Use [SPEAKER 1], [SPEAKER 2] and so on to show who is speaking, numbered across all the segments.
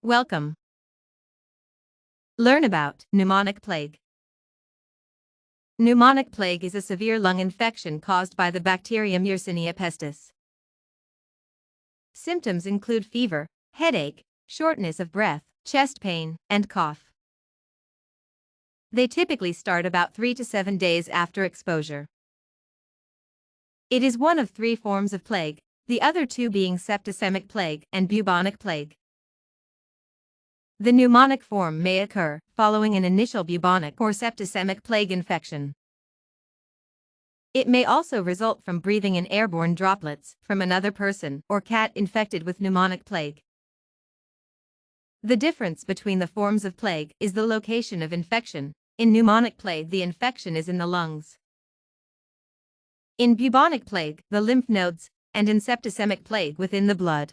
[SPEAKER 1] Welcome. Learn about pneumonic plague. Pneumonic plague is a severe lung infection caused by the bacterium Yersinia pestis. Symptoms include fever, headache, shortness of breath, chest pain, and cough. They typically start about 3 to 7 days after exposure. It is one of 3 forms of plague, the other 2 being septicemic plague and bubonic plague. The pneumonic form may occur following an initial bubonic or septicemic plague infection. It may also result from breathing in airborne droplets from another person or cat infected with pneumonic plague. The difference between the forms of plague is the location of infection. In pneumonic plague, the infection is in the lungs. In bubonic plague, the lymph nodes, and in septicemic plague within the blood.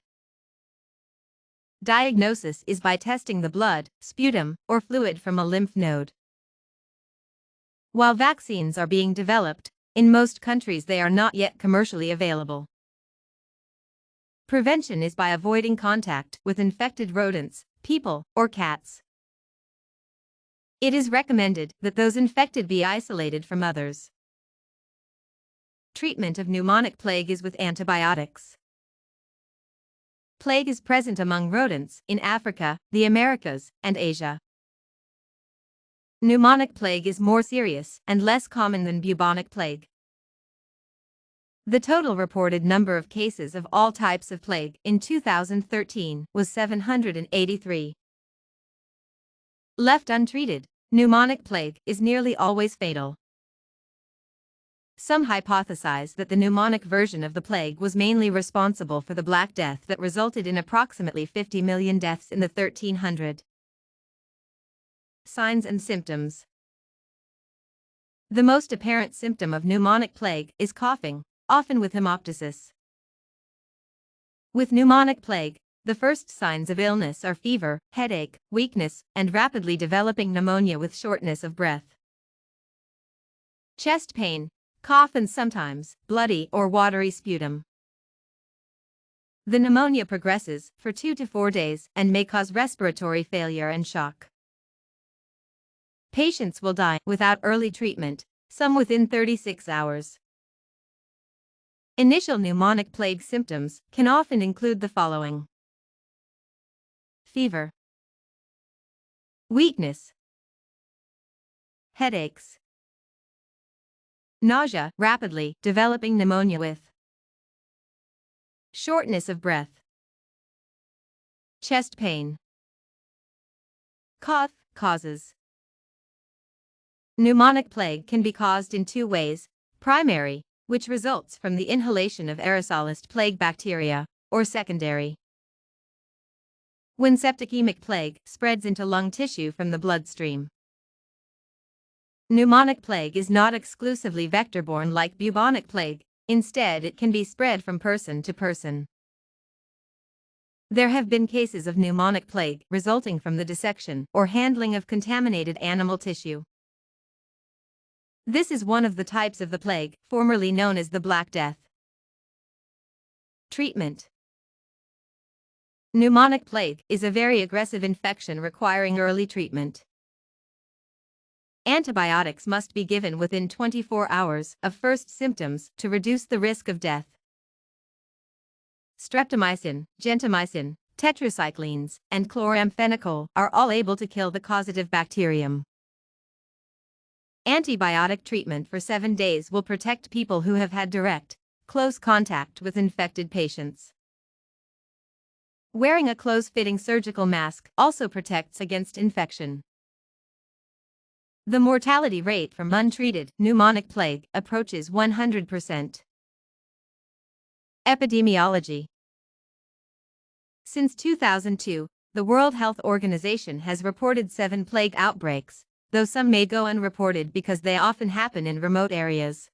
[SPEAKER 1] Diagnosis is by testing the blood, sputum, or fluid from a lymph node. While vaccines are being developed, in most countries they are not yet commercially available. Prevention is by avoiding contact with infected rodents, people, or cats. It is recommended that those infected be isolated from others. Treatment of pneumonic plague is with antibiotics. Plague is present among rodents in Africa, the Americas, and Asia. Pneumonic plague is more serious and less common than bubonic plague. The total reported number of cases of all types of plague in 2013 was 783. Left untreated, pneumonic plague is nearly always fatal. Some hypothesize that the pneumonic version of the plague was mainly responsible for the Black Death that resulted in approximately 50 million deaths in the 1300s. Signs and symptoms. The most apparent symptom of pneumonic plague is coughing, often with hemoptysis. With pneumonic plague, the first signs of illness are fever, headache, weakness, and rapidly developing pneumonia with shortness of breath. Chest pain, cough, and sometimes bloody or watery sputum. The pneumonia progresses for 2 to 4 days and may cause respiratory failure and shock. Patients will die without early treatment, some within 36 hours. Initial pneumonic plague symptoms can often include the following: fever, weakness, headaches, nausea, rapidly developing pneumonia with shortness of breath, chest pain. Cough. Causes. Pneumonic plague can be caused in 2 ways: primary, which results from the inhalation of aerosolized plague bacteria, or secondary, when septicemic plague spreads into lung tissue from the bloodstream. Pneumonic plague is not exclusively vector-borne like bubonic plague, instead it can be spread from person to person. There have been cases of pneumonic plague resulting from the dissection or handling of contaminated animal tissue. This is one of the types of the plague, formerly known as the Black Death. Treatment. Pneumonic plague is a very aggressive infection requiring early treatment. Antibiotics must be given within 24 hours of first symptoms to reduce the risk of death. Streptomycin, gentamicin, tetracyclines, and chloramphenicol are all able to kill the causative bacterium. Antibiotic treatment for 7 days will protect people who have had direct, close contact with infected patients. Wearing a close-fitting surgical mask also protects against infection. The mortality rate from untreated pneumonic plague approaches 100%. Epidemiology. Since 2002, the World Health Organization has reported 7 plague outbreaks, though some may go unreported because they often happen in remote areas.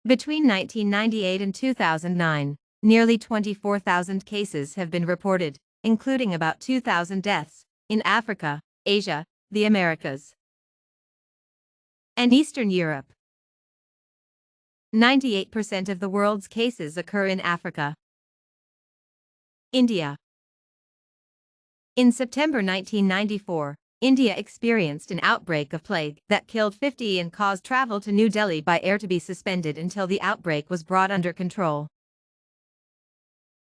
[SPEAKER 1] Between 1998 and 2009, nearly 24,000 cases have been reported, including about 2,000 deaths, in Africa, Asia, the Americas, and Eastern Europe. 98% of the world's cases occur in Africa. India. In September 1994, India experienced an outbreak of plague that killed 50 and caused travel to New Delhi by air to be suspended until the outbreak was brought under control.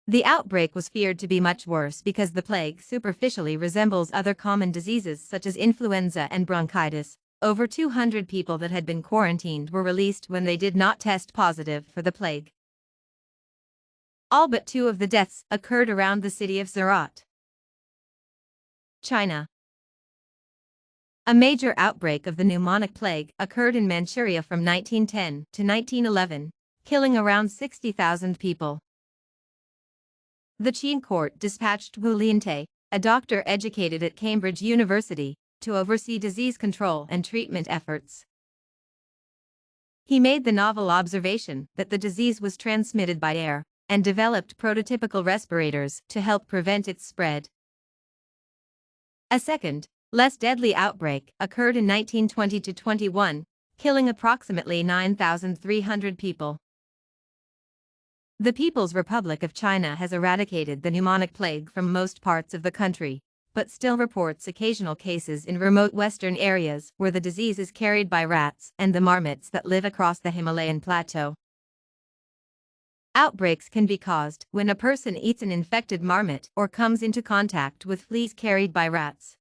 [SPEAKER 1] The outbreak was feared to be much worse because the plague superficially resembles other common diseases such as influenza and bronchitis. Over 200 people that had been quarantined were released when they did not test positive for the plague. All but 2 of the deaths occurred around the city of Surat, China. A major outbreak of the pneumonic plague occurred in Manchuria from 1910 to 1911, killing around 60,000 people. The Qing court dispatched Wu Liante, a doctor educated at Cambridge University, to oversee disease control and treatment efforts. He made the novel observation that the disease was transmitted by air, and developed prototypical respirators to help prevent its spread. A second, less deadly outbreak occurred in 1920-21, killing approximately 9,300 people. The People's Republic of China has eradicated the pneumonic plague from most parts of the country, but still reports occasional cases in remote western areas where the disease is carried by rats and the marmots that live across the Himalayan plateau. Outbreaks can be caused when a person eats an infected marmot or comes into contact with fleas carried by rats.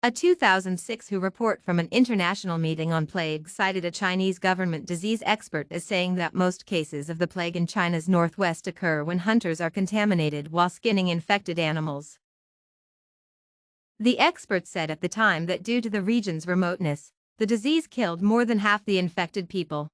[SPEAKER 1] A 2006 WHO report from an international meeting on plague cited a Chinese government disease expert as saying that most cases of the plague in China's northwest occur when hunters are contaminated while skinning infected animals. The expert said at the time that due to the region's remoteness, the disease killed more than half the infected people.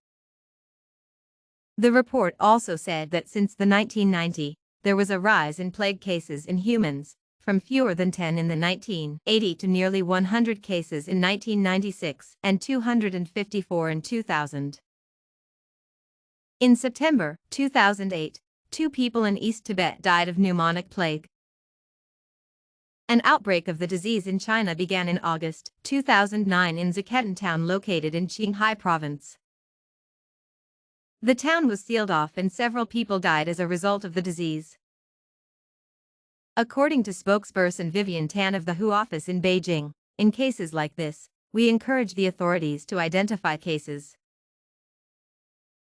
[SPEAKER 1] The report also said that since the 1990s, there was a rise in plague cases in humans, from fewer than 10 in the 1980s to nearly 100 cases in 1996 and 254 in 2000. In September 2008, 2 people in East Tibet died of pneumonic plague. An outbreak of the disease in China began in August 2009 in Zuketan town located in Qinghai province. The town was sealed off and several people died as a result of the disease. According to spokesperson Vivian Tan of the WHO office in Beijing, in cases like this, we encourage the authorities to identify cases,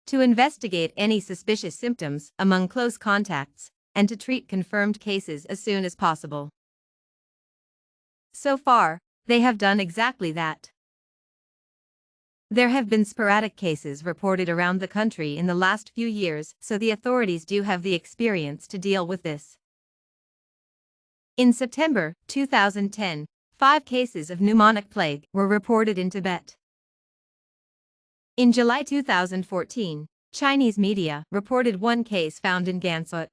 [SPEAKER 1] to investigate any suspicious symptoms among close contacts, and to treat confirmed cases as soon as possible. So far, they have done exactly that. There have been sporadic cases reported around the country in the last few years, so the authorities do have the experience to deal with this. In September 2010, 5 cases of pneumonic plague were reported in Tibet. In July 2014, Chinese media reported 1 case found in Gansu.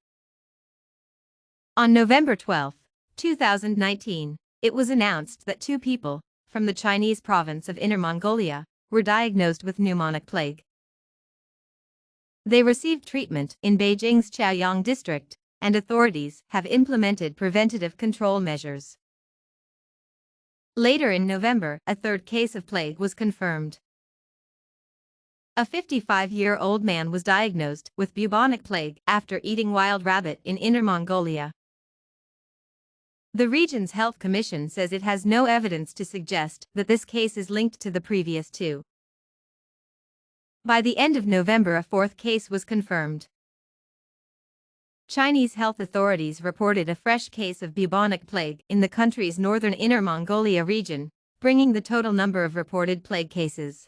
[SPEAKER 1] On November 12, 2019, it was announced that 2 people from the Chinese province of Inner Mongolia were diagnosed with pneumonic plague. They received treatment in Beijing's Chaoyang district, and authorities have implemented preventative control measures. Later in November, a 3rd case of plague was confirmed. A 55-year-old man was diagnosed with bubonic plague after eating wild rabbit in Inner Mongolia. The region's health commission says it has no evidence to suggest that this case is linked to the previous 2. By the end of November, a 4th case was confirmed. Chinese health authorities reported a fresh case of bubonic plague in the country's northern Inner Mongolia region, bringing the total number of reported plague cases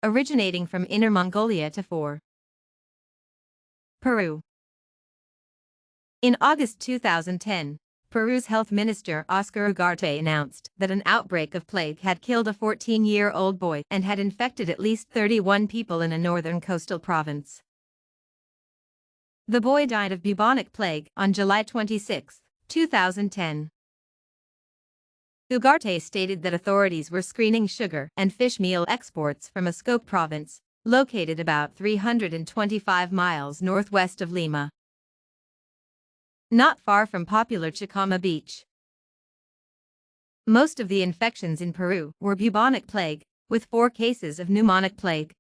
[SPEAKER 1] originating from Inner Mongolia to 4. Peru. In August 2010, Peru's health minister Oscar Ugarte announced that an outbreak of plague had killed a 14-year-old boy and had infected at least 31 people in a northern coastal province. The boy died of bubonic plague on July 26, 2010. Ugarte stated that authorities were screening sugar and fish meal exports from Ascope province, located about 325 miles northwest of Lima, not far from popular Chicama Beach. Most of the infections in Peru were bubonic plague, with 4 cases of pneumonic plague.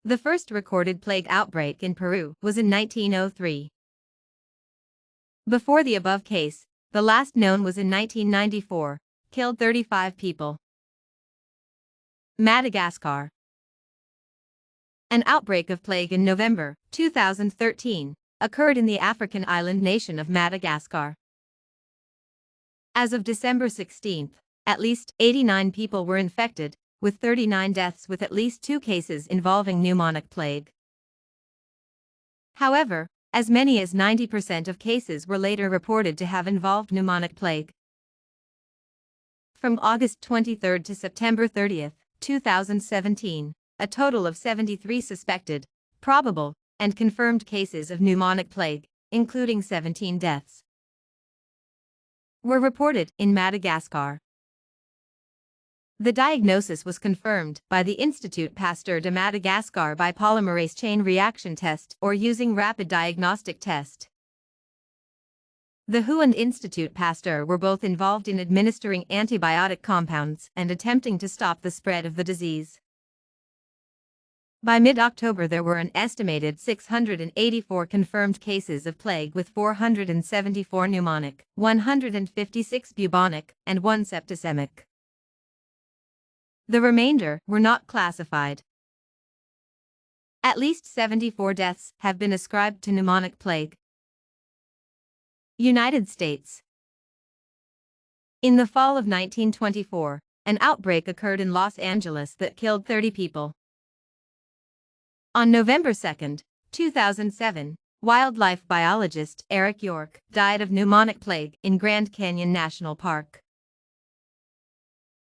[SPEAKER 1] The first recorded plague outbreak in Peru was in 1903. Before the above case, the last known was in 1994, killed 35 people. Madagascar. An outbreak of plague in November 2013 occurred in the African island nation of Madagascar. As of December 16, at least 89 people were infected, with 39 deaths with at least 2 cases involving pneumonic plague. However, as many as 90% of cases were later reported to have involved pneumonic plague. From August 23 to September 30, 2017, a total of 73 suspected, probable, and confirmed cases of pneumonic plague, including 17 deaths, were reported in Madagascar. The diagnosis was confirmed by the Institut Pasteur de Madagascar by polymerase chain reaction test or using rapid diagnostic test. The WHO and Institut Pasteur were both involved in administering antibiotic compounds and attempting to stop the spread of the disease. By mid-October there were an estimated 684 confirmed cases of plague with 474 pneumonic, 156 bubonic, and 1 septicemic. The remainder were not classified. At least 74 deaths have been ascribed to pneumonic plague. United States. In the fall of 1924, an outbreak occurred in Los Angeles that killed 30 people. On November 2, 2007, wildlife biologist Eric York died of pneumonic plague in Grand Canyon National Park.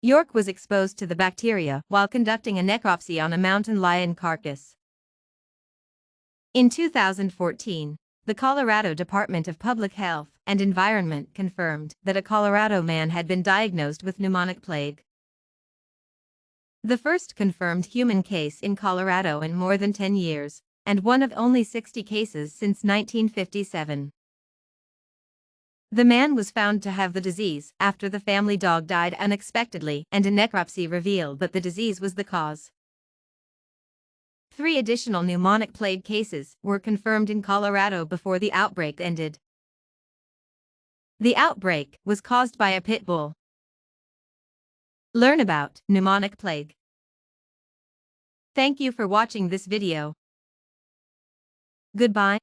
[SPEAKER 1] York was exposed to the bacteria while conducting a necropsy on a mountain lion carcass. In 2014, the Colorado Department of Public Health and Environment confirmed that a Colorado man had been diagnosed with pneumonic plague. The first confirmed human case in Colorado in more than 10 years, and one of only 60 cases since 1957. The man was found to have the disease after the family dog died unexpectedly and a necropsy revealed that the disease was the cause. 3 additional pneumonic plague cases were confirmed in Colorado before the outbreak ended. The outbreak was caused by a pit bull. Learn about pneumonic plague. Thank you for watching this video. Goodbye.